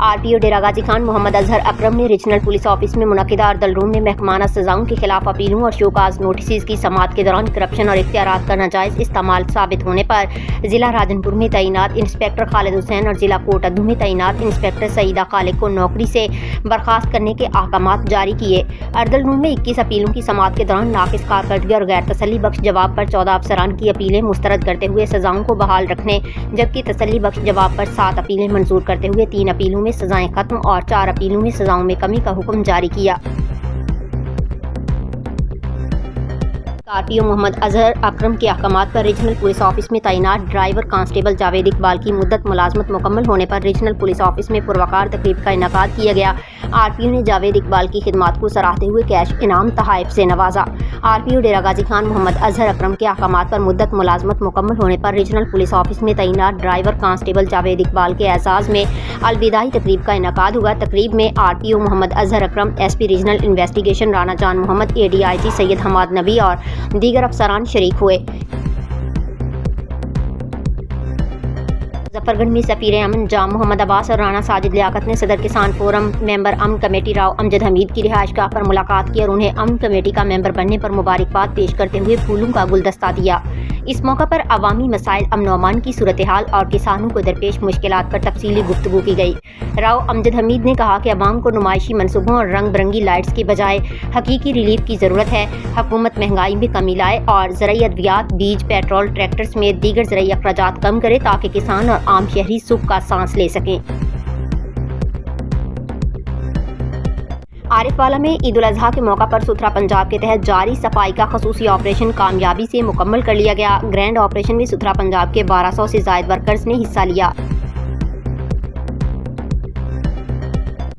RPO डेरा गाजी खान मोहम्मद अजहर अकरम ने regional police office में मुनक़िदा अर्दल room में महकमाना सज़ाओं के खिलाफ अपीलों और शोकाज नोटिस की समाअत के दौरान करप्शन और इख्तियारात का नाजायज़ इस्तेमाल साबित होने पर ज़िला राजनपुर में तैनात इंस्पेक्टर खालिद हुसैन और ज़िला कोटअदू में तैनात इंस्पेक्टर सईदा खालिद को नौकरी से बर्खास्त करने के अहकामात जारी किए। अर्दल रूम में 21 अपीलों की समाअत के दौरान नाक़िस कारकर्दगी और गैर तसल्ली बख्श जवाब पर 14 अफसरान की अपीलें मुस्तरद करते हुए सज़ाओं को बहाल रखने, जबकि तसल्ली बख्श जवाब पर 7 अपीलें मंजूर करते हुए 3 अपीलों में सजाएं खत्म और 4 अपीलों में सजाओं में कमी का हुक्म जारी किया। RPO मोहम्मद अजहर अकरम के अहकामात पर रीजनल पुलिस ऑफिस में तैनात ड्राइवर कांस्टेबल जावेद इकबाल की मुद्दत मुलाजमत मुकम्मल होने पर रीजनल पुलिस ऑफिस में पुरवकार तकरीब का इनेकाद किया गया। RPO ने जावेद इकबाल की खिदमात को सराहते हुए कैश इनाम तहाइफ से नवाजा। RPO डेरा गाजी खान मोहम्मद अजहर अकरम के अहकामात पर मुद्दत मुलाजमत मुकम्मल होने पर रीजनल पुलिस ऑफिस में तैनात ड्राइवर कांस्टेबल जावेद इकबाल के एजाज़ में अलविदाई तकरीब का इनेकाद हुआ। तकरीब में RPO मोहम्मद अजहर अकरम, SP रीजनल इन्वेस्टिगेशन राना जान मोहम्मद, ADIG सैयद हमाद नबी और दीगर अफसरान शरीक हुए। मुजफ्फरगढ़ में सफीर अमन जाम मोहम्मद अब्बास और राना साजिद लियाकत ने सदर किसान फोरम मेंबर अमन कमेटी राव अमजद हमीद की रिहाइशगाह पर मुलाकात की और उन्हें अमन कमेटी का मेंबर बनने पर मुबारकबाद पेश करते हुए फूलों का गुलदस्ता दिया। इस मौका पर अवामी मसाइल, अमन व अमान की सूरत हाल और किसानों को दरपेश मुश्किलात पर तफसीली गुफ्तगू की गई। राव अमजद हमीद ने कहा कि अवाम को नुमाइशी मनसूबों और रंग बिरंगी लाइट्स के बजाय हकीकी रिलीफ की ज़रूरत है। हुकूमत महंगाई में कमी लाए और ज़राई अद्वियात, बीज, पेट्रोल, ट्रैक्टर समेत दीगर ज़राई अखराजात कम करे ताकि किसान और आम शहरी सुख का सांस ले सकें। आरिफवाला में ईद उल अजहा के मौका पर सुथरा पंजाब के तहत जारी सफाई का खसूसी ऑपरेशन कामयाबी से मुकम्मल कर लिया गया। ग्रैंड ऑपरेशन में सुथरा पंजाब के 1200 से ज़ायद वर्कर्स ने हिस्सा लिया।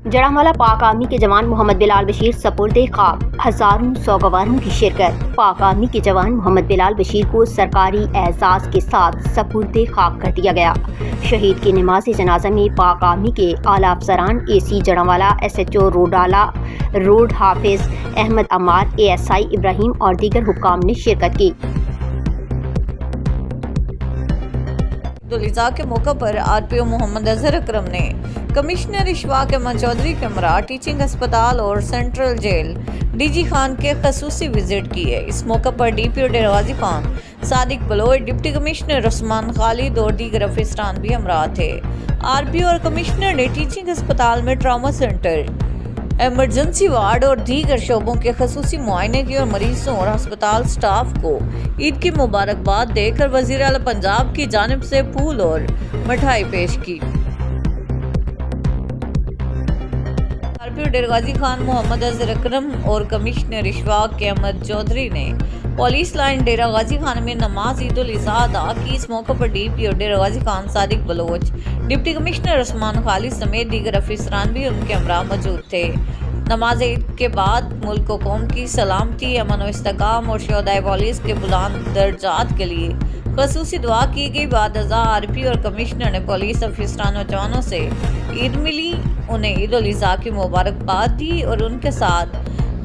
जड़ामाला पाक आर्मी के जवान मोहम्मद बिलाल बशीर सपुर्दे ख्वाब, हजारों सौगवारों की शिरकत। पाक आर्मी के जवान मोहम्मद बिलाल बशीर को सरकारी एजाज़ के साथ सपुर्दे ख्वाब कर दिया गया। शहीद की नमाज जनाजा में पाक आर्मी के आला अफसरान, AC जड़ामाला, SHO रोडाला रोड हाफिज अहमद अमार, ASI इब्राहिम और दीगर हुक्काम ने शिरकत की। ईद-उल-अज़हा के मौका पर RPO मोहम्मद अजहर अकरम ने कमिश्नर इशफाक अहमद चौधरी के हमरा टीचिंग अस्पताल और सेंट्रल जेल DG खान के खसूसी विजिट की है। इस मौका पर DPO Dera Ghazi Khan, Sadiq Baloch, deputy commissioner Usman Khalid और दीगर अफसरान भी हमरा थे। RPO और कमिश्नर ने टीचिंग अस्पताल में ट्रामा सेंटर, एमरजेंसी वार्ड और दीगर शोबों के खसूसी मुआयने किए और मरीजों और अस्पताल स्टाफ को ईद की मुबारकबाद देकर वज़ीर आला पंजाब की जानिब से फूल और मिठाई पेश की। RPO डेरा गाजी खान मोहम्मद अजहर अकरम और कमिश्नर इशफाक अहमद चौधरी ने पुलिस लाइन डेरा गाजी खान में नमाज ईद उल अज़हा अदा की। इस मौके पर DPO Dera Ghazi Khan, Sadiq Baloch, deputy commissioner Usman Khalid समेत दीगर अफसरान भी उनके हमरा मौजूद थे। नमाज ईद के बाद मुल्क व कौम की सलामती, अमन व इस्तेकाम और शोहदाए पुलिस के बुलंद दर्जात के लिए खसूसी दुआ की गई। बाद अज़ा RPO और कमिश्नर ने पुलिस अफसरान और जवानों से ईद मिली, उन्हें ईद उल अज़हा की मुबारकबाद दी और उनके साथ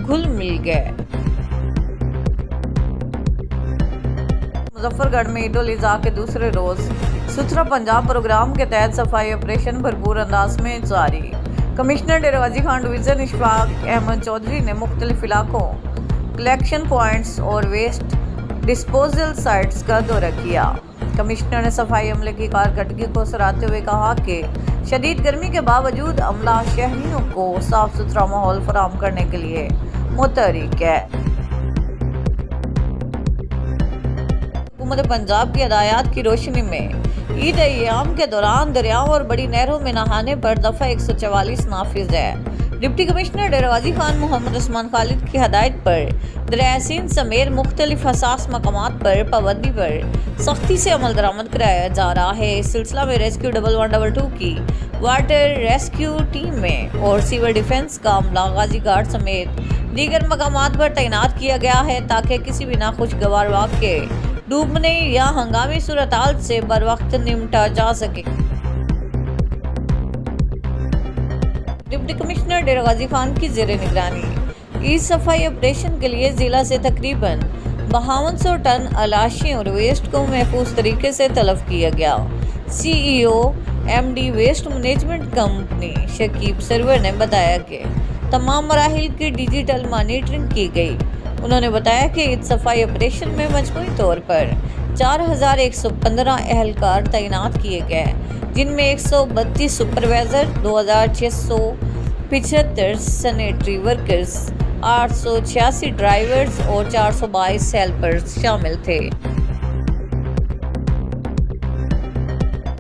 घुल मिल गए। मुजफ्फरगढ़ में ईद उल अज़हा के दूसरे रोज सुथरा पंजाब प्रोग्राम के तहत सफाई ऑपरेशन भरपूर अंदाज में जारी। कमिश्नर डेरा गाजी खान डिवीज़न इशफाक अहमद चौधरी ने मुख्तलिफ इलाकों, कलेक्शन पॉइंट्स और वेस्ट डिस्पोजल साइट्स का दौरा किया। कमिश्नर ने सफाई अमले की कारकर्दगी को सराहते हुए कहा कि शदीद गर्मी के बावजूद अमला शहरियों को साफ सुथरा माहौल फराहम करने के लिए मुतहरिक है। हुकूमत पंजाब की हदायत की रोशनी में ईद अय्याम के दौरान दरियाओं और बड़ी नहरों में नहाने पर दफ़ा 144 नाफिज है। डिप्टी कमिश्नर डेरा गाजी खान मोहम्मद उस्मान खालिद की हदायत पर दरिया सिंध समेत मुख्तलिफ हसास मकामात पर पाबंदी पर सख्ती से अमल दरामद कराया जा रहा है। इस सिलसिला में रेस्क्यू 1112 की वाटर रेस्क्यू टीम में और सिविल डिफेंस का अमला गाजी घाट समेत दीगर मकामात पर तैनात किया गया है ताकि किसी भी नाखुशगवार वाक़े, डूबने या हंगामी सूरत हाल से बर वक्त निपटा जा सके। डिप्टी कमिश्नर डेरा गाजी खान की ज़ेरे निगरानी ईद सफाई ऑपरेशन के लिए जिला से तकरीबन 5200 टन अलाशी और वेस्ट को महफूज तरीके से तलब किया गया। CEO MD waste management company Shakeeb Sarwar نے بتایا کہ تمام مراحل کی ڈیجیٹل مانیٹرنگ کی گئی۔ انہوں نے بتایا کہ عید صفائی آپریشن میں مجموعی طور پر 4115 اہلکار تعینات کیے گئے، جن میں 132 سپروائزر، 2675 سینیٹری ورکرز، 886 ڈرائیورز اور 422 ہیلپرز شامل تھے۔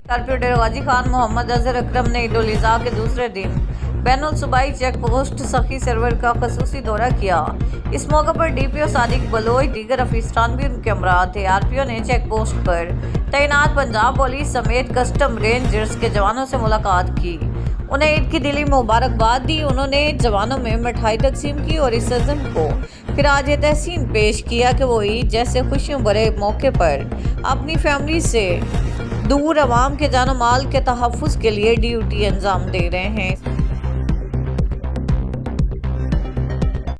کارپوریٹر ڈیرہ غازی خان محمد اظہر اکرم نے عید الاضحیٰ کے دوسرے دن بین الصوبائی چیک پوسٹ سخی سرور کا خصوصی دورہ کیا۔ اس موقع پر DPO صادق بلوچ، دیگر افسران بھی ان کے ہمراہ تھے۔ RPO نے چیک پوسٹ پر تعینات پنجاب پولیس سمیت کسٹم رینجرز کے جوانوں سے ملاقات کی، انہیں عید کی دلی مبارکباد دی۔ انہوں نے جوانوں میں مٹھائی تقسیم کی اور اس عزم کو خراج تحسین پیش کیا کہ وہ عید جیسے خوشیوں بھرے موقع پر اپنی فیملی سے دور عوام کے جان و مال کے تحفظ کے لیے ڈیوٹی انجام دے رہے ہیں۔